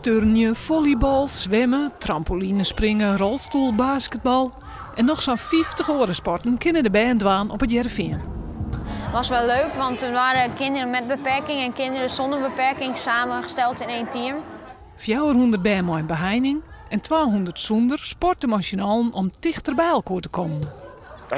turnen, volleybal, zwemmen, trampolinespringen, rolstoel, basketbal. En nog zo'n 50 andere sporten kunnen de band dwaan op het Jereveen. Het was wel leuk, want er waren kinderen met beperking en kinderen zonder beperking samengesteld in één team. 400 band met een beheining en 200 zonder sporten machinaal om dichter bij elkaar te komen.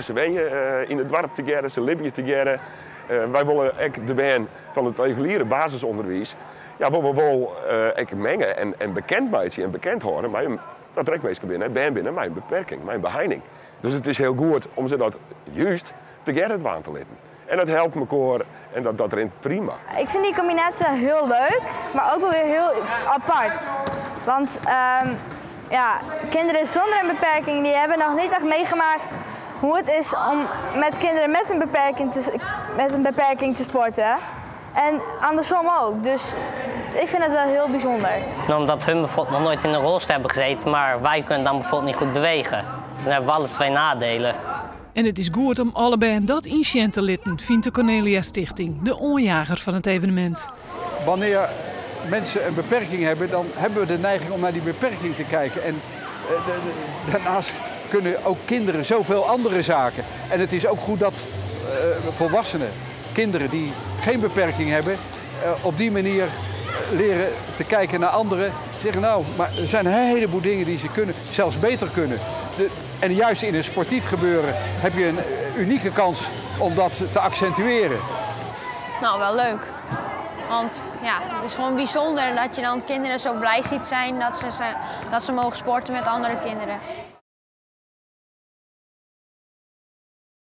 Ze wonen in het dorp together, ze leven together. Wij willen ook de band van het reguliere basisonderwijs. Ja, we willen mengen en bekend maken en bekend horen. Maar dat trekt meestal binnen mijn beperking, mijn beheining. Dus het is heel goed om ze dat juist together te laten. En dat helpt elkaar en dat rent prima. Ik vind die combinatie wel heel leuk, maar ook wel weer heel apart. Want ja, kinderen zonder een beperking die hebben nog niet echt meegemaakt hoe het is om met kinderen met een beperking te sporten. En andersom ook. Dus ik vind het wel heel bijzonder. Omdat hun bijvoorbeeld nog nooit in een rolstoel hebben gezeten, maar wij kunnen dan bijvoorbeeld niet goed bewegen. Dus dan hebben we alle twee nadelen. En het is goed om allebei dat initiënt te litten, vindt de Cornelia Stichting, de aanjager van het evenement. Wanneer mensen een beperking hebben, dan hebben we de neiging om naar die beperking te kijken. En daarnaast kunnen ook kinderen zoveel andere zaken. En het is ook goed dat volwassenen, kinderen die geen beperking hebben, op die manier leren te kijken naar anderen. Zeggen nou, maar er zijn een heleboel dingen die ze kunnen, zelfs beter kunnen. En juist in een sportief gebeuren heb je een unieke kans om dat te accentueren. Nou, wel leuk. Want ja, het is gewoon bijzonder dat je dan kinderen zo blij ziet zijn dat ze mogen sporten met andere kinderen.